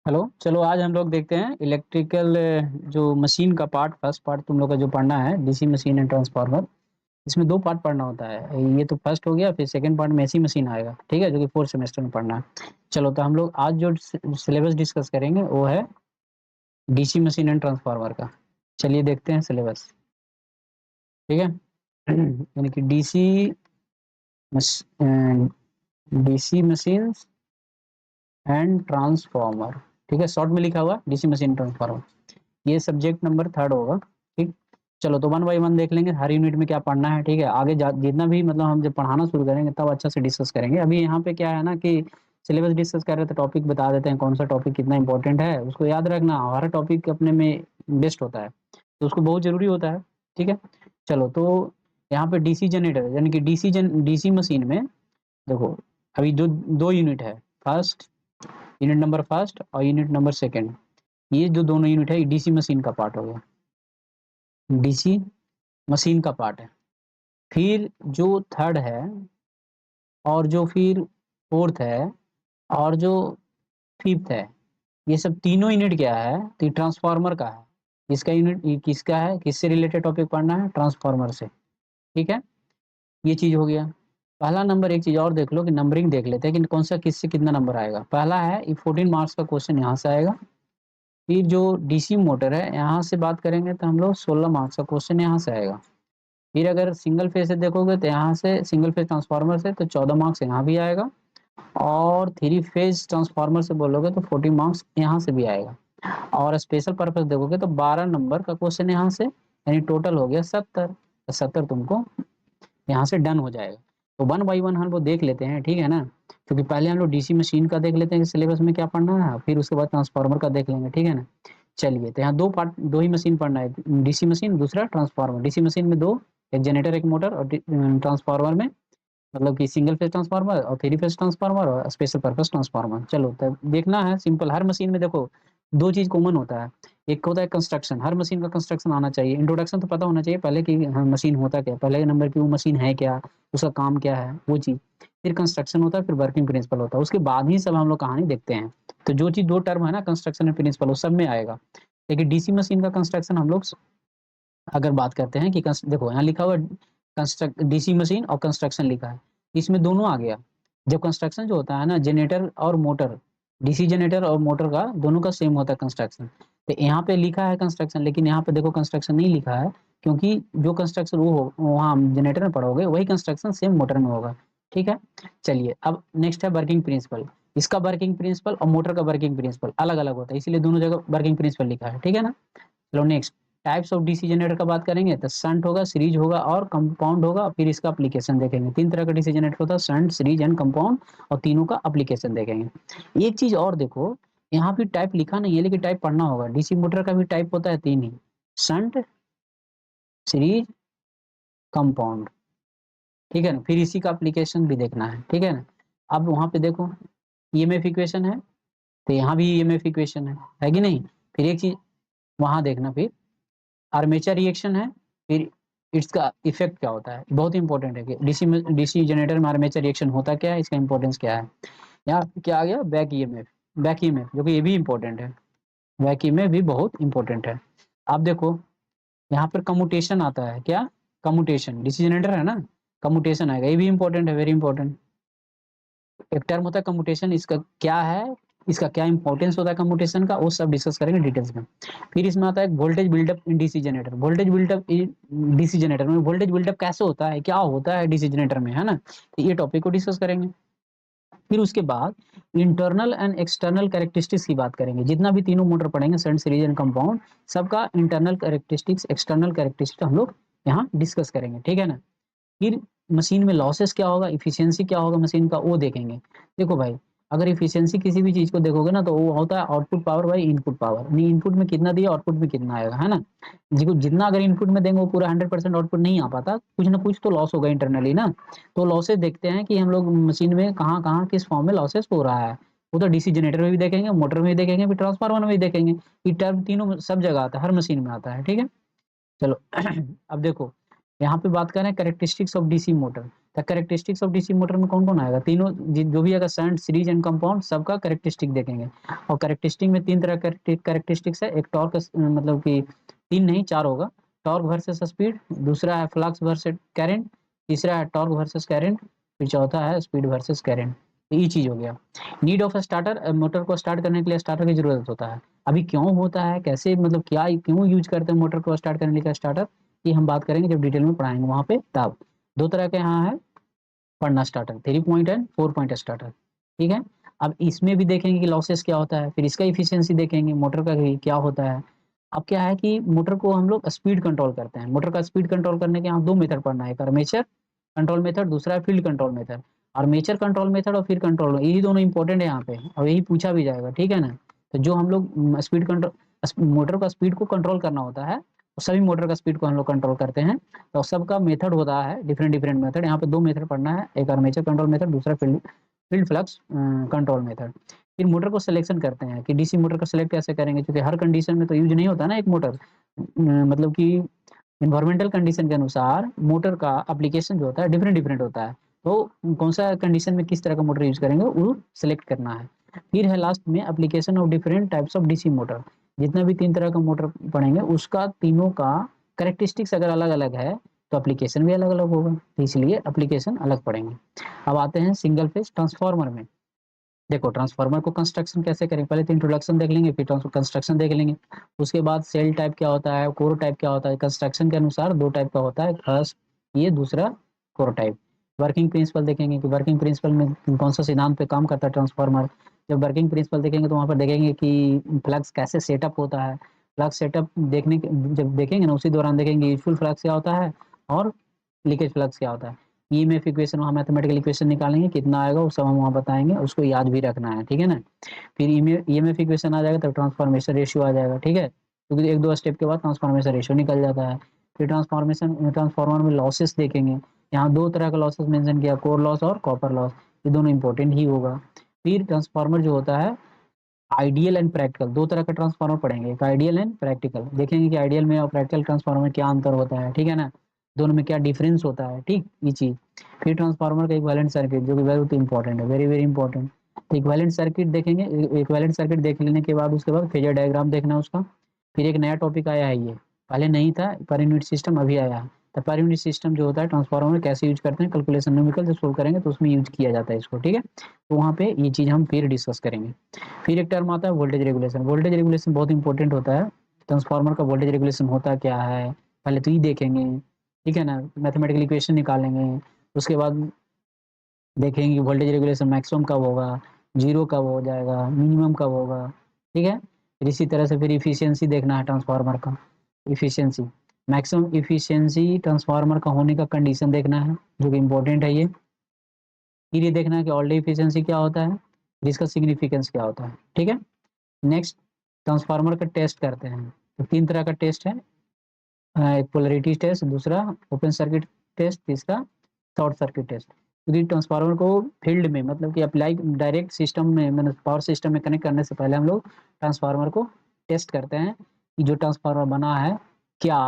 Hello, चलो आज हम लोग देखते हैं इलेक्ट्रिकल जो मशीन का पार्ट। फर्स्ट पार्ट तुम लोग का जो पढ़ना है डीसी मशीन एंड ट्रांसफार्मर। इसमें दो पार्ट पढ़ना होता है। ये तो फर्स्ट हो गया, फिर सेकंड पार्ट में ऐसी मशीन आएगा, ठीक है, जो कि फोर्थ सेमेस्टर में पढ़ना है। चलो तो हम लोग आज जो सिलेबस डिस्कस करेंगे वो है डीसी मशीन एंड ट्रांसफार्मर का। चलिए देखते हैं सिलेबस, ठीक है। यानी कि डीसी मशीन एंड ट्रांसफार्मर, ठीक है, शॉर्ट में लिखा हुआ डीसी मशीन ट्रांसफार्मर। ये सब्जेक्ट नंबर थर्ड होगा, ठीक। चलो तो वन बाई वन देख लेंगे हर यूनिट में क्या पढ़ना है, ठीक है। आगे जितना भी मतलब हम जब पढ़ाना शुरू करेंगे तब अच्छा से डिस्कस करेंगे। अभी यहाँ पे क्या है ना कि सिलेबस डिस्कस कर रहे थे, टॉपिक बता देते हैं कौन सा टॉपिक कितना इंपॉर्टेंट है, उसको याद रखना। हर टॉपिक अपने में बेस्ट होता है, तो उसको बहुत जरूरी होता है, ठीक है। चलो तो यहाँ पे डीसी जनरेटर यानी कि डीसी मशीन में देखो, अभी जो दो यूनिट है, फर्स्ट यूनिट नंबर फर्स्ट और यूनिट नंबर सेकेंड, ये जो दोनों यूनिट है डीसी मशीन का पार्ट हो गया, डीसी मशीन का पार्ट है। फिर जो थर्ड है और जो फिर फोर्थ है और जो फिफ्थ है, ये सब तीनों यूनिट क्या है तो ये ट्रांसफार्मर का है। इसका यूनिट ये किसका है, किससे रिलेटेड टॉपिक पढ़ना है, ट्रांसफार्मर से, ठीक है। ये चीज हो गया पहला नंबर। एक चीज और देख लो कि नंबरिंग देख लेते हैं कि कौन सा किससे कितना नंबर आएगा। पहला है ये 14 मार्क्स का क्वेश्चन यहाँ से आएगा। फिर जो डीसी मोटर है यहाँ से बात करेंगे तो हम लोग 16 मार्क्स का क्वेश्चन यहाँ से आएगा। फिर अगर सिंगल फेज से देखोगे तो यहाँ से सिंगल फेज ट्रांसफार्मर से तो 14 मार्क्स यहाँ भी आएगा, और थ्री फेज ट्रांसफार्मर से बोलोगे तो 40 मार्क्स यहाँ से भी आएगा। और स्पेशल पर्पज देखोगे तो 12 नंबर का क्वेश्चन यहाँ से, यानी टोटल हो गया 70। तो 70 तुमको यहाँ से डन हो जाएगा। तो वन बाई वन हम लोग देख लेते हैं, ठीक है ना। क्योंकि पहले हम लोग डीसी मशीन का देख लेते हैं कि सिलेबस में क्या पढ़ना है, फिर उसके बाद ट्रांसफार्मर का देख लेंगे, ठीक है ना। चलिए तो यहाँ दो पार्ट, दो ही मशीन पढ़ना है, डीसी मशीन दूसरा ट्रांसफार्मर। डीसी मशीन में दो, एक जनरेटर एक मोटर, और ट्रांसफार्मर में मतलब कि सिंगल फेज ट्रांसफार्मर और थ्री फेज ट्रांसफार्मर और स्पेशल पर्पस ट्रांसफार्मर। चलो तो देखना है सिंपल। हर मशीन में देखो दो चीज कॉमन होता है। एक होता है कंस्ट्रक्शन, हर मशीन का कंस्ट्रक्शन आना चाहिए। इंट्रोडक्शन तो पता होना चाहिए पहले कि हाँ, मशीन होता क्या, पहले के नंबर की वो मशीन है क्या, उसका काम क्या है, वो चीज। फिर कंस्ट्रक्शन होता है, फिर वर्किंग प्रिंसिपल होता है, उसके बाद ही सब हम लोग कहानी देखते हैं। तो जो चीज दो टर्म है ना, कंस्ट्रक्शन एंड प्रिंसिपल, वो सब में आएगा। लेकिन डीसी मशीन का कंस्ट्रक्शन हम लोग अगर बात करते हैं कि देखो यहाँ लिखा हुआ कंस्ट्रक्ट डीसी मशीन और कंस्ट्रक्शन लिखा है, इसमें दोनों आ गया। जब कंस्ट्रक्शन जो होता है ना, जनरेटर और मोटर, डीसी जनरेटर और मोटर का दोनों का सेम होता है कंस्ट्रक्शन। तो यहाँ पे लिखा है कंस्ट्रक्शन, लेकिन यहाँ पे देखो कंस्ट्रक्शन नहीं लिखा है, क्योंकि जो कंस्ट्रक्शन वो हो वहाँ जनरेटर में पढ़ोगे वही कंस्ट्रक्शन सेम मोटर में होगा, ठीक है। चलिए अब नेक्स्ट है वर्किंग प्रिंसिपल। इसका वर्किंग प्रिंसिपल और मोटर का वर्किंग प्रिंसिपल अलग अलग होता है, इसीलिए दोनों जगह वर्किंग प्रिंसिपल लिखा है, ठीक है ना। चलो next, types of DC generator का बात करेंगे तो शंट होगा, सीरीज होगा और कंपाउंड होगा। फिर इसका एप्लीकेशन देखेंगे। तीन तरह का डीसी जनरेटर होता है, शंट, सीरीज एंड कंपाउंड, और तीनों का एप्लीकेशन देखेंगे। एक चीज और देखो, यहाँ भी टाइप लिखा नहीं है लेकिन टाइप पढ़ना होगा। डीसी मोटर का भी टाइप होता है तीन ही, शंट, सीरीज, कंपाउंड, ठीक है ना। फिर इसी का एप्लीकेशन भी देखना है, ठीक है ना। अब वहां पे देखो ईएमएफ इक्वेशन है, तो यहाँ भी ईएमएफ इक्वेशन है कि नहीं। फिर एक चीज वहां देखना, फिर आर्मेचर रिएक्शन है, फिर इसका इफेक्ट क्या होता है। बहुत इंपॉर्टेंट है कि डीसी जनरेटर में आर्मेचर रिएक्शन होता क्या है, इसका इंपॉर्टेंस क्या है। यहाँ क्या आ गया, बैक ईएमएफ। बैक ईएमएफ जो कि ये भी इंपॉर्टेंट है, बैक ईएमएफ भी बहुत इंपॉर्टेंट है। आप देखो यहाँ पर कम्यूटेशन आता है, क्या कम्यूटेशन, डीसी जनरेटर है ना, कम्यूटेशन आएगा, ये भी इंपॉर्टेंट है, वेरी इंपॉर्टेंट। एक टर्म होता है कम्यूटेशन, इसका क्या है, इसका क्या इंपॉर्टेंस होता है कम्यूटेशन का, वो सब डिस्कस करेंगे डिटेल्स में। फिर इसमें आता है voltage buildup in DC generator. Voltage buildup in DC generator में वोल्टेज बिल्डअप कैसे होता है, क्या होता है डीसी जनरेटर में, है ना। तो ये टॉपिक को डिस्कस करेंगे। फिर उसके बाद इंटरनल एंड एक्सटर्नल कैरेक्टरिस्टिक्स की बात करेंगे। जितना भी तीनों मोटर पढ़ेंगे, शंट, सीरीज एंड कंपाउंड, सबका इंटरनल कैरेक्टरिस्टिक्स एक्सटर्नल कैरेक्टरिस्टिक्स हम लोग यहाँ डिस्कस करेंगे, ठीक है ना। फिर मशीन में लॉसेस क्या होगा, इफिशियंसी क्या होगा मशीन का, वो देखेंगे। देखो भाई, अगर इफिशियंसी किसी भी चीज को देखोगे ना तो वो होता है output power by input power. नहीं, इनपुट में कितना दिया आउटपुट में कितना आएगा, है ना। जितना अगर इनपुट में देंगे वो पूरा 100% आउटपुट नहीं आ पाता, कुछ ना कुछ तो लॉस होगा इंटरनली ना। तो लॉसेस देखते हैं कि हम लोग मशीन में कहाँ कहाँ किस फॉर्म में लॉसेस हो रहा है। वो तो डीसी जनरेटर में भी देखेंगे, मोटर में भी देखेंगे, फिर ट्रांसफार्मर में भी देखेंगे। ये टर्म तीनों सब जगह आता है, हर मशीन में आता है, ठीक है। चलो अब देखो यहाँ पे बात कर रहे हैं कैरेक्टरिस्टिक्स ऑफ डीसी मोटर। तो कैरेक्टरिस्टिक्स ऑफ डीसी मोटर में कौन कौन आएगा, तीनों जो भी अगर शंट सीरीज एंड कंपाउंड सबका कैरेक्टरिस्टिक देखेंगे। और कैरेक्टरिस्टिक में तीन तरह कैरेक्टरिस्टिक्स है, एक टॉर्क मतलब कि तीन नहीं चार होगा, टॉर्क वर्सेस स्पीड, दूसरा है फ्लक्स वर्सेस करंट, तीसरा है टॉर्क वर्सेस करंट, फिर चौथा है स्पीड वर्सेस करंट। तो ये चीज हो गया। नीड ऑफ स्टार्टर, मोटर को स्टार्ट करने के लिए स्टार्टर की जरूरत होता है। अभी क्यों होता है, कैसे मतलब क्या क्यों यूज करते हैं मोटर को स्टार्ट करने के लिए स्टार्टर, ये हम बात करेंगे जब डिटेल में पढ़ाएंगे वहां पे तब। दो तरह के यहाँ है पढ़ना starter, 3 point and 4 point starter. ठीक है। अब इसमें भी देखेंगे कि लॉसेस क्या होता है, फिर इसका इफिशियंसी देखेंगे मोटर का भी क्या होता है। अब क्या है कि मोटर को हम लोग स्पीड कंट्रोल करते हैं, मोटर का स्पीड कंट्रोल करने के यहाँ दो मेथड पढ़ना है, एक आर्मेचर कंट्रोल मेथड, दूसरा है field control method. Armature control method और फील्ड कंट्रोल, यही दोनों इंपॉर्टेंट है यहाँ पे, और यही पूछा भी जाएगा, ठीक है ना। तो जो हम लोग स्पीड कंट्रोल, मोटर का स्पीड को कंट्रोल करना होता है, तो सभी मोटर का स्पीड को हम लोग कंट्रोल करते हैं। तो सबका मेथड होता है डिफरेंट डिफरेंट मेथड, यहाँ पे दो मेथड पढ़ना है, एक आर्मेचर कंट्रोल मेथड, दूसरा field field flux control method. फिर मोटर को सिलेक्शन करते हैं कि डीसी मोटर का सिलेक्ट कैसे करेंगे, क्योंकि हर कंडीशन में तो यूज नहीं होता ना एक मोटर, मतलब कि इन्वायरमेंटल कंडीशन के अनुसार मोटर का एप्लीकेशन जो होता है डिफरेंट डिफरेंट होता है। तो कौन सा कंडीशन में किस तरह का मोटर यूज करेंगे वो सिलेक्ट करना है। फिर है लास्ट में application of different types of DC motor. जितना भी तीन तरह का मोटर पढ़ेंगे उसका तीनों का करेक्टरिस्टिक्स अगर अलग अलग है तो एप्लीकेशन भी अलग अलग होगा, तो इसलिए एप्लीकेशन अलग पढ़ेंगे। अब आते हैं सिंगल फेज ट्रांसफार्मर में। देखो ट्रांसफार्मर को कंस्ट्रक्शन कैसे करेंगे, पहले तो इंट्रोडक्शन देख लेंगे, फिर कंस्ट्रक्शन देख लेंगे। उसके बाद सेल टाइप क्या होता है, कोर टाइप क्या होता है, कंस्ट्रक्शन के अनुसार दो टाइप का होता है, फर्स्ट ये, दूसरा कोर टाइप। वर्किंग प्रिंसिपल देखेंगे कि वर्किंग प्रिंसिपल में कौन सा सिद्धांत पे काम करता है ट्रांसफार्मर। जब वर्किंग प्रिंसिपल देखेंगे तो वहाँ पर देखेंगे कि फ्लक्स कैसे सेटअप होता है। फ्लक्स सेटअप जब देखेंगे ना उसी दौरान देखेंगे यूजफुल फ्लक्स क्या होता है और लीकेज फ्लक्स क्या होता है। ईएमएफ इक्वेशन, वहाँ मैथमेटिकल इक्वेशन निकालेंगे, कितना आएगा वो सब हम वहाँ बताएंगे, उसको याद भी रखना है, ठीक है ना। फिर ईएमएफ इक्वेशन आ जाएगा तब ट्रांसफॉर्मेशन रेशियो आ जाएगा, ठीक है, क्योंकि एक दो स्टेप के बाद ट्रांसफॉर्मेशन रेशियो निकल जाता है। फिर ट्रांसफॉर्मर में लॉसेस देखेंगे, यहाँ दो तरह का लॉसेस मेंशन किया, कोर लॉस और कॉपर लॉस, ये दोनों इंपॉर्टेंट ही होगा। फिर ट्रांसफॉर्मर जो होता है आइडियल एंड प्रैक्टिकल, दो तरह का ट्रांसफार्मर पढ़ेंगे, एक आइडियल एंड प्रैक्टिकल, देखेंगे कि आइडियल में और प्रैक्टिकल ट्रांसफार्मर में क्या अंतर होता है, ठीक है ना, दोनों में क्या डिफरेंस होता है, ठीक ये चीज। फिर ट्रांसफार्मर का इक्विवेलेंट सर्किट जो कि बहुत इंपॉर्टेंट है, very very important. Equivalent circuit देखेंगे, इक्विवेलेंट सर्किट देख लेने के बाद उसके बाद फेजर डायग्राम देखना है उसका। फिर एक नया टॉपिक आया है, ये पहले नहीं था, पर यूनिट सिस्टम अभी आया है। तो पर यूनिट सिस्टम जो होता है ट्रांसफार्मर में कैसे यूज करते हैं, कैलकुलेशन न्यूमेरिकल जब सोल्व करेंगे तो उसमें यूज किया जाता है इसको, ठीक है। तो वहाँ पे ये चीज हम फिर डिस्कस करेंगे। फिर एक टर्म आता है वोल्टेज रेगुलेशन, वोल्टेज रेगुलेशन बहुत इंपॉर्टेंट होता है। ट्रांसफार्मर का वोल्टेज रेगुलेशन होता क्या है पहले तो ये देखेंगे, ठीक है ना, मैथमेटिकल इक्वेशन निकालेंगे। उसके बाद देखेंगे वोल्टेज रेगुलेशन मैक्सिमम कब होगा, जीरो कब हो जाएगा, मिनिमम कब होगा, ठीक है। फिर इसी तरह से फिर इफिशियंसी देखना है ट्रांसफार्मर का, इफिशियंसी मैक्सिमम इफिशियंसी ट्रांसफार्मर का होने का कंडीशन देखना है जो कि इंपॉर्टेंट है ये। फिर ये देखना है कि ऑल डे इफिशियंसी क्या होता है, जिसका सिग्निफिकेंस क्या होता है, ठीक है। नेक्स्ट ट्रांसफार्मर का टेस्ट करते हैं, तो तीन तरह का टेस्ट है, एक पोलरिटी टेस्ट, दूसरा ओपन सर्किट टेस्ट, तीसरा शॉर्ट सर्किट टेस्ट। यदि ट्रांसफार्मर को फील्ड में मतलब कि अप्लाई डायरेक्ट सिस्टम में मैंने पावर सिस्टम में कनेक्ट करने से पहले हम लोग ट्रांसफार्मर को टेस्ट करते हैं कि जो ट्रांसफार्मर बना है क्या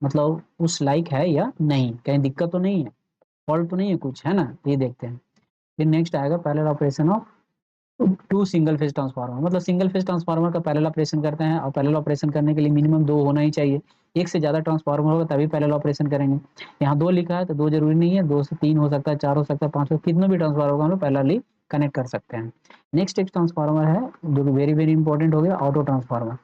मतलब उस लाइक है या नहीं, कहीं दिक्कत तो नहीं है, फॉल्ट तो नहीं है कुछ, है ना, ये देखते हैं। फिर नेक्स्ट आएगा parallel operation of two single phase transformer, मतलब सिंगल फेज ट्रांसफार्मर का पैरेलल ऑपरेशन करते हैं, और पैरेलल ऑपरेशन करने के लिए मिनिमम दो होना ही चाहिए, एक से ज्यादा ट्रांसफार्मर होगा तभी पैरेलल ऑपरेशन करेंगे। यहाँ दो लिखा है तो दो जरूरी नहीं है, दो से तीन हो सकता है, चार हो सकता है, पांच हो, कितना भी ट्रांसफार्मर होगा हम लोग पैरेलली कनेक्ट कर सकते हैं। नेक्स्ट एक ट्रांसफार्मर है जो कि वेरी वेरी इंपॉर्टेंट हो गया, ऑटो ट्रांसफार्मर।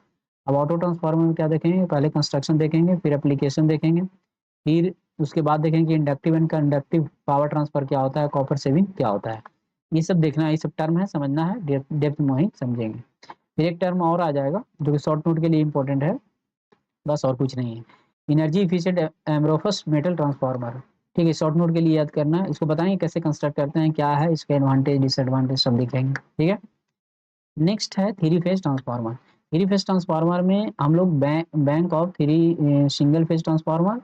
अब ऑटो ट्रांसफार्मर में क्या देखेंगे, पहले कंस्ट्रक्शन देखेंगे, फिर एप्लीकेशन देखेंगे, फिर उसके बाद देखेंगे inductive and conductive power transfer क्या होता है, कॉपर सेविंग क्या होता है, ये सब देखना है, ये सब टर्म है, समझना है, डेप्थ में ही समझेंगे। फिर एक टर्म और आ जाएगा जो कि शॉर्ट नोट के लिए इंपॉर्टेंट है, बस और कुछ नहीं है, एनर्जी इफिशिएंट एम्ब्रोफस मेटल ट्रांसफार्मर। ठीक है, शॉर्ट नोट के लिए याद करना है, इसको बताएंगे कैसे कंस्ट्रक्ट करते हैं, क्या है इसके एडवांटेज डिसएडवांटेज सब दिखेंगे, ठीक है। नेक्स्ट है three phase transformer. Three phase transformer में हम लोग bank of three single phase transformer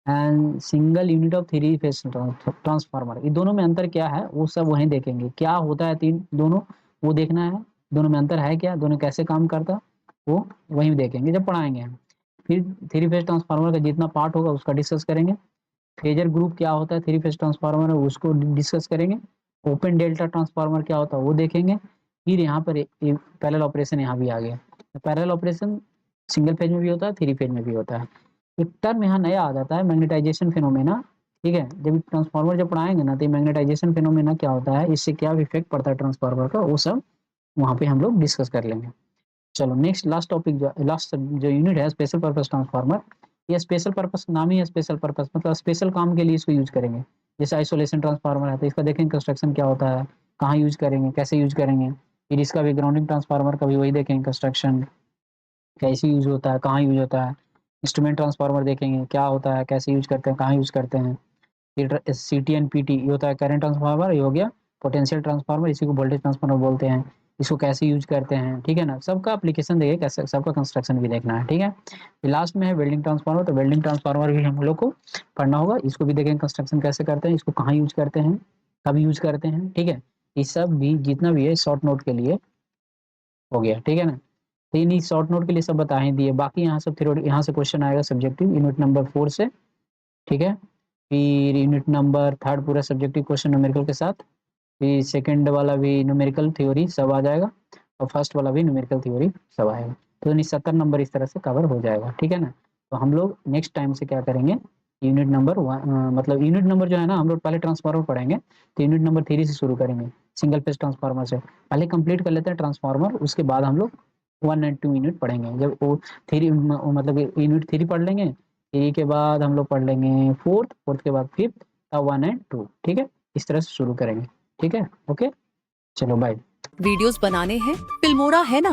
and single unit of three phase transformer, ये दोनों में अंतर क्या है वो सब वहीं देखेंगे, क्या होता है तीन दोनों वो देखना है, दोनों में अंतर है क्या, दोनों कैसे काम करता है वो वहीं देखेंगे जब पढ़ाएंगे हम। फिर थ्री फेज ट्रांसफार्मर का जितना पार्ट होगा उसका डिस्कस करेंगे। फेजर ग्रुप क्या होता है थ्री फेज ट्रांसफार्मर, उसको डिस्कस करेंगे। ओपन डेल्टा ट्रांसफार्मर क्या होता है वो देखेंगे। फिर यहाँ पर पैरेलल ऑपरेशन यहाँ भी आ गया। पैरेलल ऑपरेशन सिंगल फेज में भी होता है, थ्री फेज में भी होता है। एक टर्म यहाँ नया आ जाता है, मैग्नेटाइजेशन फिनोमेना। ठीक है, जब ट्रांसफार्मर जब पढ़ाएंगे ना तो मैग्नेटाइजेशन फिनोमेना क्या होता है, इससे क्या इफेक्ट पड़ता है ट्रांसफार्मर का, वो सब वहाँ पे हम लोग डिस्कस कर लेंगे। चलो नेक्स्ट लास्ट टॉपिक, जो लास्ट जो यूनिट है स्पेशल पर्पस ट्रांसफार्मर। ये स्पेशल पर्पस नाम ही है स्पेशल पर्पस, मतलब स्पेशल काम के लिए इसको यूज करेंगे। जैसे आइसोलेशन ट्रांसफार्मर है तो इसका देखेंगे कंस्ट्रक्शन क्या होता है, कहाँ यूज करेंगे, कैसे यूज करेंगे। फिर इसका भी ग्राउंडिंग ट्रांसफार्मर का भी वही देखेंगे, कंस्ट्रक्शन कैसे यूज होता है, कहाँ यूज होता है। इंस्ट्रूमेंट ट्रांसफार्मर देखेंगे क्या होता है, कैसे यूज करते हैं, कहाँ यूज करते हैं। फिर C T and P T ये होता है करंट ट्रांसफार्मर, ये हो गया पोटेंशियल ट्रांसफार्मर, इसी को वोल्टेज ट्रांसफार्मर बोलते हैं। इसको कैसे यूज करते हैं, ठीक है ना, सबका एप्लीकेशन देखिए, कैसे सबका कंस्ट्रक्शन भी देखना है। ठीक है, फिर लास्ट में है वेल्डिंग ट्रांसफार्मर, तो वेल्डिंग ट्रांसफार्मर भी हम लोग को पढ़ना होगा। इसको भी देखेंगे कंस्ट्रक्शन कैसे करते हैं, इसको कहाँ यूज करते हैं, कब यूज करते हैं। ठीक है, ये सब भी जितना भी है शॉर्ट नोट के लिए हो गया। ठीक है ना, तो इन शॉर्ट नोट के लिए सब बता ही दिए। बाकी यहाँ सब थ्योरी, यहाँ से क्वेश्चन आएगा सब्जेक्टिव यूनिट नंबर 4 से। ठीक है, फिर यूनिट नंबर 3 पूरा सब्जेक्टिव क्वेश्चन न्यूमेरिकल के साथ। फिर सेकंड वाला भी न्यूमेरिकल थ्योरी सब आ जाएगा, और फर्स्ट वाला भी न्यूमेरिकल थ्योरी सब आएगा। तो यानी 70 नंबर इस तरह से कवर हो जाएगा। ठीक है ना, तो हम लोग नेक्स्ट टाइम से क्या करेंगे, यूनिट नंबर मतलब यूनिट नंबर जो है ना, हम लोग पहले ट्रांसफार्मर पढ़ेंगे, तो यूनिट नंबर 3 से शुरू करेंगे, सिंगल फेज ट्रांसफार्मर से। पहले कंप्लीट कर लेते हैं ट्रांसफार्मर, उसके बाद हम लोग 1 एंड 2 यूनिट पढ़ेंगे। जब वो थ्री मतलब यूनिट 3 पढ़ लेंगे, 3 के बाद हम लोग पढ़ लेंगे फोर्थ, फोर्थ के बाद फिफ्थ, तब 1 एंड 2। ठीक है, इस तरह से शुरू करेंगे। ठीक है, ओके, चलो बाय। वीडियोस बनाने हैं, फिल्मोरा है ना।